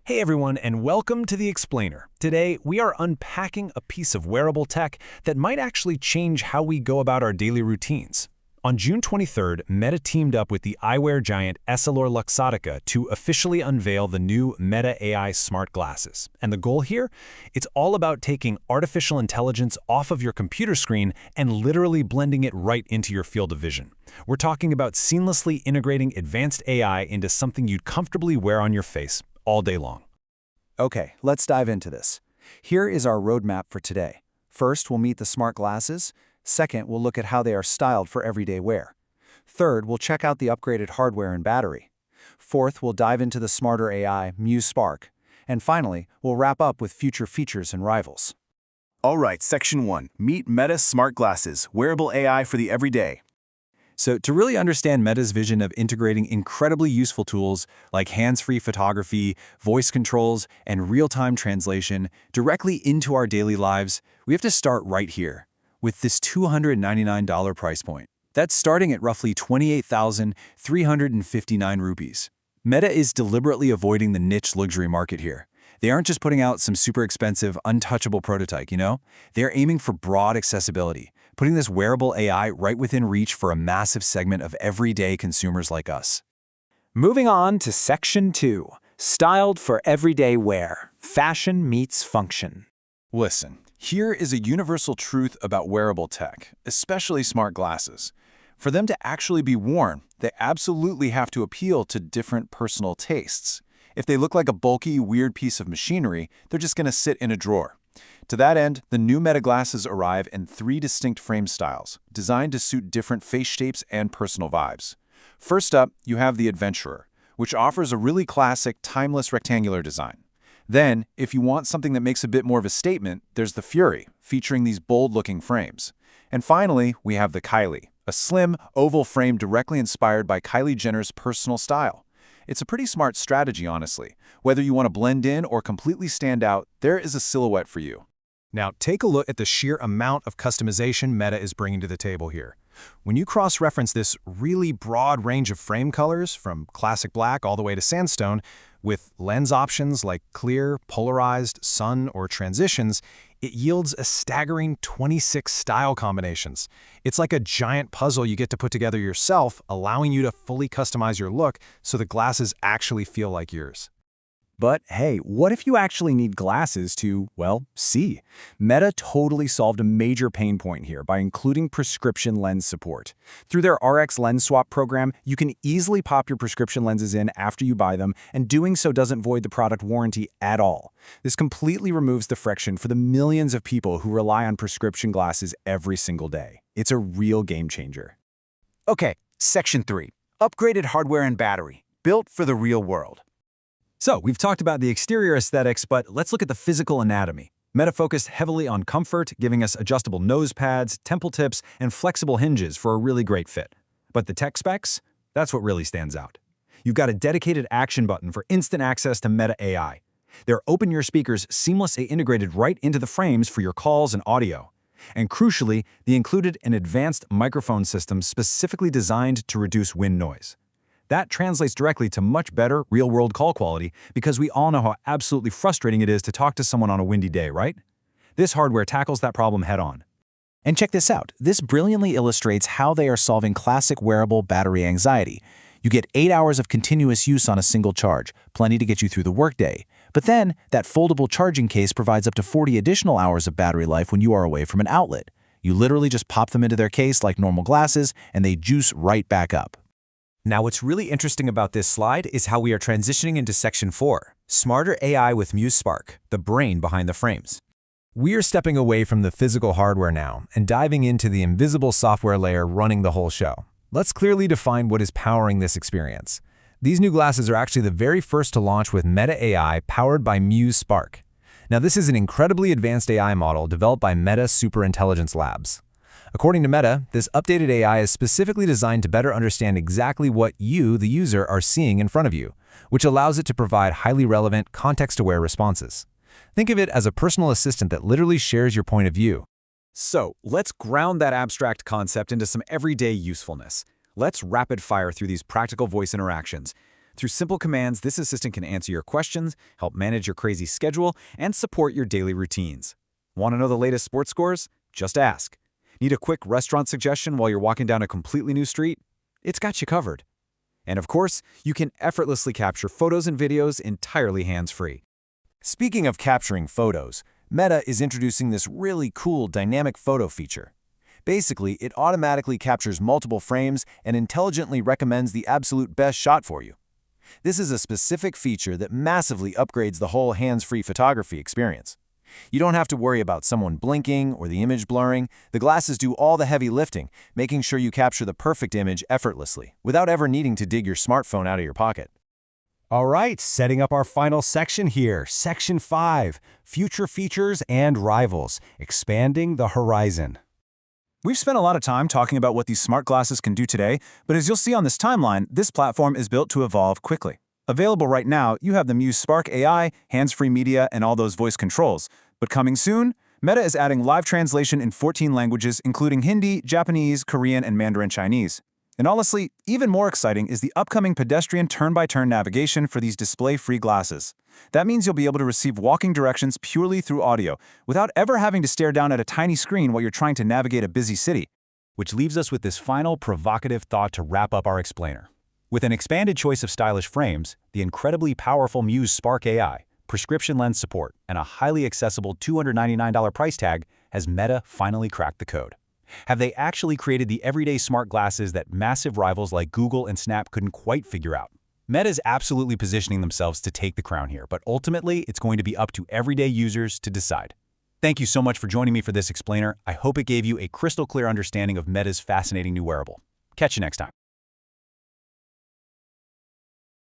Hey everyone, and welcome to The Explainer. Today, we are unpacking a piece of wearable tech that might actually change how we go about our daily routines. On June 23rd, Meta teamed up with the eyewear giant EssilorLuxottica to officially unveil the new Meta AI smart glasses. And the goal here? It's all about taking artificial intelligence off of your computer screen and literally blending it right into your field of vision. We're talking about seamlessly integrating advanced AI into something you'd comfortably wear on your face all day long. Okay, let's dive into this. Here is our roadmap for today. First, we'll meet the smart glasses. Second, we'll look at how they are styled for everyday wear. Third, we'll check out the upgraded hardware and battery. Fourth, we'll dive into the smarter AI, Muse Spark. And finally, we'll wrap up with future features and rivals. All right, Section 1. Meet Meta Smart Glasses, wearable AI for the everyday. So to really understand Meta's vision of integrating incredibly useful tools like hands-free photography, voice controls, and real-time translation directly into our daily lives, we have to start right here, with this $299 price point. That's starting at roughly 28,359 rupees. Meta is deliberately avoiding the niche luxury market here. They aren't just putting out some super expensive, untouchable prototype, They're aiming for broad accessibility, putting this wearable AI right within reach for a massive segment of everyday consumers like us. Moving on to Section 2, Styled for Everyday Wear, Fashion Meets Function. Listen, here is a universal truth about wearable tech, especially smart glasses. For them to actually be worn, they absolutely have to appeal to different personal tastes. If they look like a bulky, weird piece of machinery, they're just going to sit in a drawer. To that end, the new Meta glasses arrive in 3 distinct frame styles, designed to suit different face shapes and personal vibes. First up, you have the Adventurer, which offers a really classic, timeless rectangular design. Then, if you want something that makes a bit more of a statement, there's the Fury, featuring these bold-looking frames. And finally, we have the Kylie, a slim, oval frame directly inspired by Kylie Jenner's personal style. It's a pretty smart strategy, honestly. Whether you want to blend in or completely stand out, there is a silhouette for you. Now, take a look at the sheer amount of customization Meta is bringing to the table here. When you cross-reference this really broad range of frame colors, from classic black all the way to sandstone, with lens options like clear, polarized, sun, or transitions, it yields a staggering 26 style combinations. It's like a giant puzzle you get to put together yourself, allowing you to fully customize your look so the glasses actually feel like yours. But hey, what if you actually need glasses to, see? Meta totally solved a major pain point here by including prescription lens support. Through their RX Lens Swap program, you can easily pop your prescription lenses in after you buy them, and doing so doesn't void the product warranty at all. This completely removes the friction for the millions of people who rely on prescription glasses every single day. It's a real game changer. Okay, Section 3. Upgraded hardware and battery, built for the real world. So, we've talked about the exterior aesthetics, but let's look at the physical anatomy. Meta focused heavily on comfort, giving us adjustable nose pads, temple tips, and flexible hinges for a really great fit. But the tech specs? That's what really stands out. You've got a dedicated action button for instant access to Meta AI. Their Open Ear speakers seamlessly integrated right into the frames for your calls and audio. And crucially, they included an advanced microphone system specifically designed to reduce wind noise. That translates directly to much better real-world call quality because we all know how absolutely frustrating it is to talk to someone on a windy day, right? This hardware tackles that problem head-on. And check this out. This brilliantly illustrates how they are solving classic wearable battery anxiety. You get 8 hours of continuous use on a single charge, plenty to get you through the workday. But then, that foldable charging case provides up to 40 additional hours of battery life when you are away from an outlet. You literally just pop them into their case like normal glasses, and they juice right back up. Now, what's really interesting about this slide is how we are transitioning into Section 4, Smarter AI with Muse Spark, the brain behind the frames. We are stepping away from the physical hardware now and diving into the invisible software layer running the whole show. Let's clearly define what is powering this experience. These new glasses are actually the very first to launch with Meta AI powered by Muse Spark. Now, this is an incredibly advanced AI model developed by Meta Superintelligence Labs. According to Meta, this updated AI is specifically designed to better understand exactly what you, the user, are seeing in front of you, which allows it to provide highly relevant, context-aware responses. Think of it as a personal assistant that literally shares your point of view. So, let's ground that abstract concept into some everyday usefulness. Let's rapid fire through these practical voice interactions. Through simple commands, this assistant can answer your questions, help manage your crazy schedule, and support your daily routines. Want to know the latest sports scores? Just ask. Need a quick restaurant suggestion while you're walking down a completely new street? It's got you covered. And of course, you can effortlessly capture photos and videos entirely hands-free. Speaking of capturing photos, Meta is introducing this really cool dynamic photo feature. Basically, it automatically captures multiple frames and intelligently recommends the absolute best shot for you. This is a specific feature that massively upgrades the whole hands-free photography experience. You don't have to worry about someone blinking or the image blurring. The glasses do all the heavy lifting, making sure you capture the perfect image effortlessly, without ever needing to dig your smartphone out of your pocket. All right, setting up our final section here, Section 5, Future Features and Rivals, Expanding the Horizon. We've spent a lot of time talking about what these smart glasses can do today, but as you'll see on this timeline, this platform is built to evolve quickly. Available right now, you have the Muse Spark AI, hands-free media, and all those voice controls. But coming soon, Meta is adding live translation in 14 languages, including Hindi, Japanese, Korean, and Mandarin Chinese. And honestly, even more exciting is the upcoming pedestrian turn-by-turn navigation for these display-free glasses. That means you'll be able to receive walking directions purely through audio, without ever having to stare down at a tiny screen while you're trying to navigate a busy city. Which leaves us with this final provocative thought to wrap up our explainer. With an expanded choice of stylish frames, the incredibly powerful Muse Spark AI, prescription lens support, and a highly accessible $299 price tag, has Meta finally cracked the code. Have they actually created the everyday smart glasses that massive rivals like Google and Snap couldn't quite figure out? Meta's absolutely positioning themselves to take the crown here, but ultimately it's going to be up to everyday users to decide. Thank you so much for joining me for this explainer. I hope it gave you a crystal clear understanding of Meta's fascinating new wearable. Catch you next time.